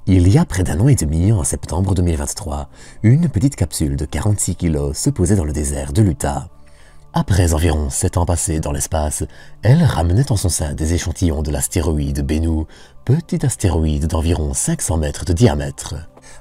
Il y a près d'un an et demi, en septembre 2023, une petite capsule de 46 kg se posait dans le désert de l'Utah. Après environ 7 ans passés dans l'espace, elle ramenait en son sein des échantillons de l'astéroïde Bennu, petit astéroïde d'environ 500 mètres de diamètre.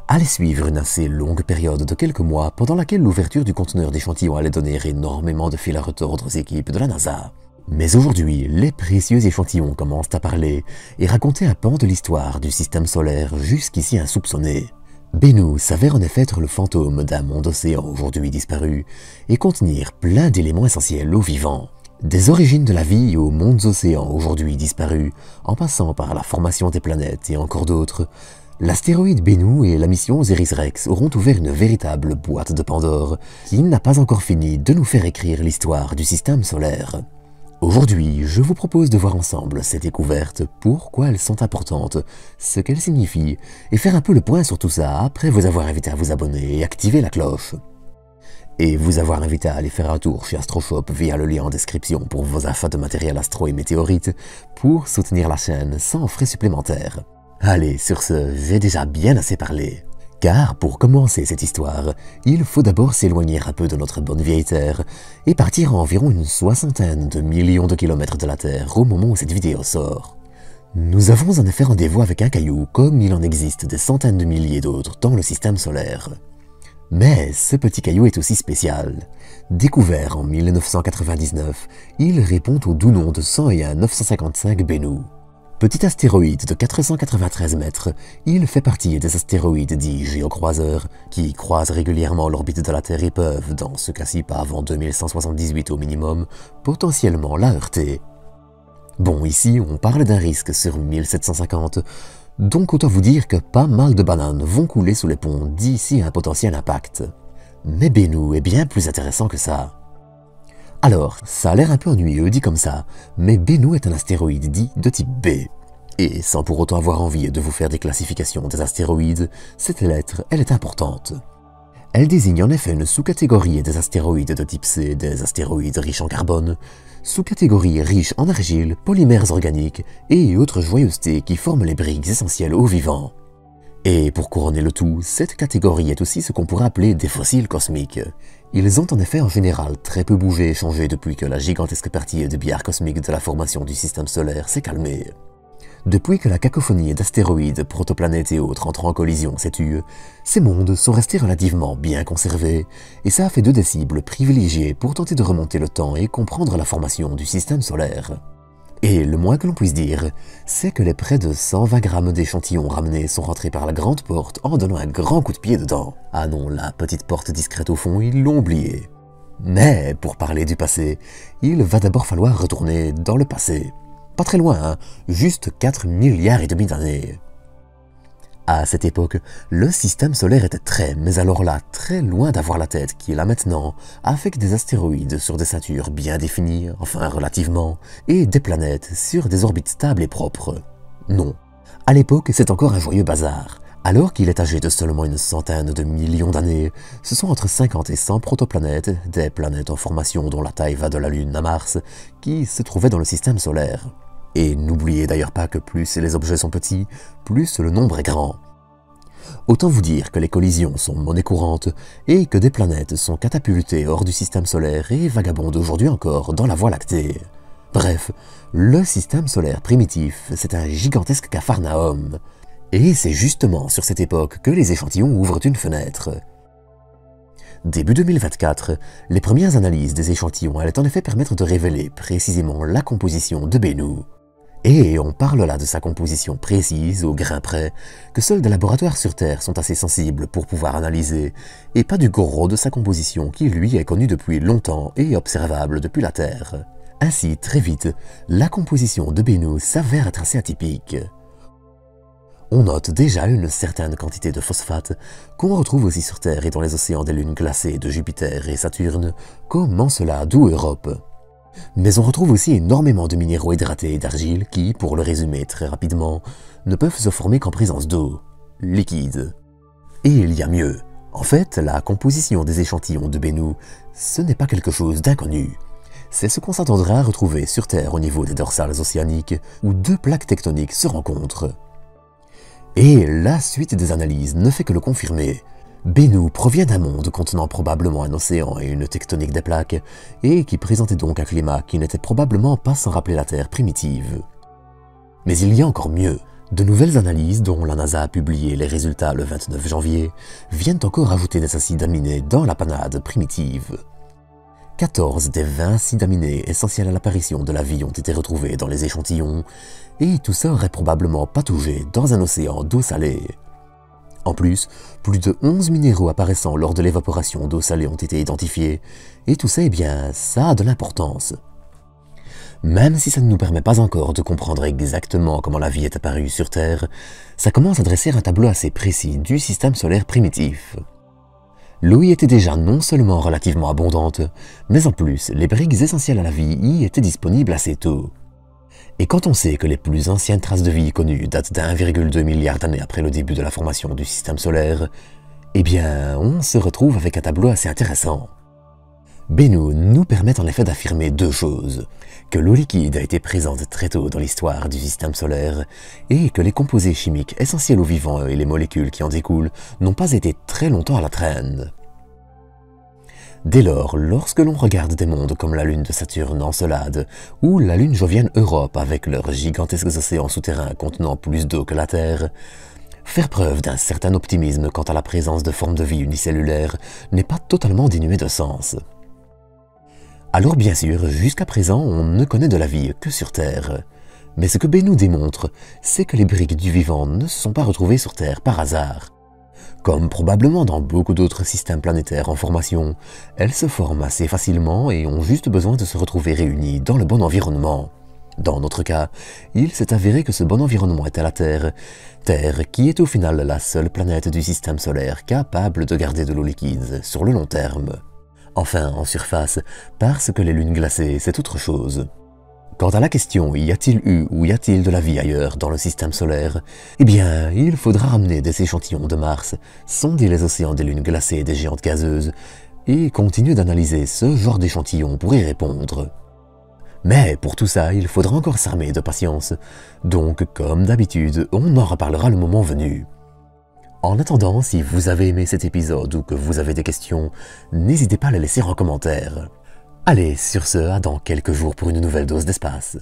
Allait suivre une assez longue période de quelques mois pendant laquelle l'ouverture du conteneur d'échantillons allait donner énormément de fil à retordre aux équipes de la NASA. Mais aujourd'hui, les précieux échantillons commencent à parler et raconter un pan de l'histoire du système solaire jusqu'ici insoupçonné. Bennu s'avère en effet être le fantôme d'un monde océan aujourd'hui disparu et contenir plein d'éléments essentiels aux vivants. Des origines de la vie aux mondes océans aujourd'hui disparus, en passant par la formation des planètes et encore d'autres, l'astéroïde Bennu et la mission Osiris-Rex auront ouvert une véritable boîte de Pandore qui n'a pas encore fini de nous faire écrire l'histoire du système solaire. Aujourd'hui, je vous propose de voir ensemble ces découvertes, pourquoi elles sont importantes, ce qu'elles signifient, et faire un peu le point sur tout ça après vous avoir invité à vous abonner et activer la cloche. Et vous avoir invité à aller faire un tour chez AstroShop via le lien en description pour vos achats de matériel astro et météorite, pour soutenir la chaîne sans frais supplémentaires. Allez, sur ce, j'ai déjà bien assez parlé. Car pour commencer cette histoire, il faut d'abord s'éloigner un peu de notre bonne vieille Terre et partir à environ une soixantaine de millions de kilomètres de la Terre au moment où cette vidéo sort. Nous avons en effet rendez-vous avec un caillou comme il en existe des centaines de milliers d'autres dans le système solaire. Mais ce petit caillou est aussi spécial. Découvert en 1999, il répond au doux nom de 101 955 Bennu. Petit astéroïde de 493 mètres, il fait partie des astéroïdes dits géocroiseurs qui croisent régulièrement l'orbite de la Terre et peuvent, dans ce cas-ci pas avant 2178 au minimum, potentiellement la heurter. Bon, ici on parle d'un risque sur 1750, donc autant vous dire que pas mal de bananes vont couler sous les ponts d'ici un potentiel impact. Mais Bennu est bien plus intéressant que ça. Alors, ça a l'air un peu ennuyeux dit comme ça, mais Bennu est un astéroïde dit de type B. Et sans pour autant avoir envie de vous faire des classifications des astéroïdes, cette lettre, elle est importante. Elle désigne en effet une sous-catégorie des astéroïdes de type C, des astéroïdes riches en carbone, sous-catégorie riche en argile, polymères organiques et autres joyeusetés qui forment les briques essentielles aux vivants. Et pour couronner le tout, cette catégorie est aussi ce qu'on pourrait appeler des fossiles cosmiques. Ils ont en effet en général très peu bougé et changé depuis que la gigantesque partie de billard cosmique de la formation du système solaire s'est calmée. Depuis que la cacophonie d'astéroïdes, protoplanètes et autres entrent en collision s'est tue, ces mondes sont restés relativement bien conservés, et ça a fait d'eux des cibles privilégiées pour tenter de remonter le temps et comprendre la formation du système solaire. Et le moins que l'on puisse dire, c'est que les près de 120 grammes d'échantillons ramenés sont rentrés par la grande porte en donnant un grand coup de pied dedans. Ah non, la petite porte discrète au fond, ils l'ont oublié. Mais pour parler du passé, il va d'abord falloir retourner dans le passé. Pas très loin, hein, juste 4 milliards et demi d'années. À cette époque, le système solaire était mais alors là, très loin d'avoir la tête qu'il a maintenant, avec des astéroïdes sur des ceintures bien définies, enfin relativement, et des planètes sur des orbites stables et propres. Non. À l'époque, c'est encore un joyeux bazar. Alors qu'il est âgé de seulement une centaine de millions d'années, ce sont entre 50 et 100 protoplanètes, des planètes en formation dont la taille va de la Lune à Mars, qui se trouvaient dans le système solaire. Et n'oubliez d'ailleurs pas que plus les objets sont petits, plus le nombre est grand. Autant vous dire que les collisions sont monnaie courante et que des planètes sont catapultées hors du système solaire et vagabondent aujourd'hui encore dans la Voie lactée. Bref, le système solaire primitif, c'est un gigantesque capharnaüm. Et c'est justement sur cette époque que les échantillons ouvrent une fenêtre. Début 2024, les premières analyses des échantillons allaient en effet permettre de révéler précisément la composition de Bennu. Et on parle là de sa composition précise, au grain près, que seuls des laboratoires sur Terre sont assez sensibles pour pouvoir analyser, et pas du gros de sa composition qui lui est connu depuis longtemps et observable depuis la Terre. Ainsi, très vite, la composition de Bennu s'avère être assez atypique. On note déjà une certaine quantité de phosphate qu'on retrouve aussi sur Terre et dans les océans des lunes glacées de Jupiter et Saturne, comme Encelade ou Europe. Mais on retrouve aussi énormément de minéraux hydratés et d'argile qui, pour le résumer très rapidement, ne peuvent se former qu'en présence d'eau, liquide. Et il y a mieux. En fait, la composition des échantillons de Bennu, ce n'est pas quelque chose d'inconnu. C'est ce qu'on s'attendra à retrouver sur Terre au niveau des dorsales océaniques, où deux plaques tectoniques se rencontrent. Et la suite des analyses ne fait que le confirmer. Bennu provient d'un monde contenant probablement un océan et une tectonique des plaques, et qui présentait donc un climat qui n'était probablement pas sans rappeler la Terre primitive. Mais il y a encore mieux. De nouvelles analyses, dont la NASA a publié les résultats le 29 janvier, viennent encore ajouter des acides aminés dans la panade primitive. 14 des 20 acides aminés essentiels à l'apparition de la vie ont été retrouvés dans les échantillons, et tout ça aurait probablement pataugé dans un océan d'eau salée. En plus, plus de 11 minéraux apparaissant lors de l'évaporation d'eau salée ont été identifiés, et tout ça, eh bien, ça a de l'importance. Même si ça ne nous permet pas encore de comprendre exactement comment la vie est apparue sur Terre, ça commence à dresser un tableau assez précis du système solaire primitif. L'eau y était déjà non seulement relativement abondante, mais en plus, les briques essentielles à la vie y étaient disponibles assez tôt. Et quand on sait que les plus anciennes traces de vie connues datent d'1,2 milliard d'années après le début de la formation du système solaire, eh bien, on se retrouve avec un tableau assez intéressant. Bennu nous permet en effet d'affirmer deux choses, que l'eau liquide a été présente très tôt dans l'histoire du système solaire, et que les composés chimiques essentiels aux vivants et les molécules qui en découlent n'ont pas été très longtemps à la traîne. Dès lors, lorsque l'on regarde des mondes comme la lune de Saturne Encelade, ou la lune jovienne Europe avec leurs gigantesques océans souterrains contenant plus d'eau que la Terre, faire preuve d'un certain optimisme quant à la présence de formes de vie unicellulaires n'est pas totalement dénué de sens. Alors bien sûr, jusqu'à présent, on ne connaît de la vie que sur Terre. Mais ce que Bennu démontre, c'est que les briques du vivant ne se sont pas retrouvées sur Terre par hasard. Comme probablement dans beaucoup d'autres systèmes planétaires en formation, elles se forment assez facilement et ont juste besoin de se retrouver réunies dans le bon environnement. Dans notre cas, il s'est avéré que ce bon environnement était la Terre, Terre qui est au final la seule planète du système solaire capable de garder de l'eau liquide sur le long terme. Enfin, en surface, parce que les lunes glacées, c'est autre chose. Quant à la question y a-t-il eu ou y a-t-il de la vie ailleurs dans le système solaire, eh bien, il faudra ramener des échantillons de Mars, sonder les océans des lunes glacées et des géantes gazeuses, et continuer d'analyser ce genre d'échantillons pour y répondre. Mais pour tout ça, il faudra encore s'armer de patience, donc comme d'habitude, on en reparlera le moment venu. En attendant, si vous avez aimé cet épisode ou que vous avez des questions, n'hésitez pas à les laisser en commentaire. Allez, sur ce, à dans quelques jours pour une nouvelle dose d'espace.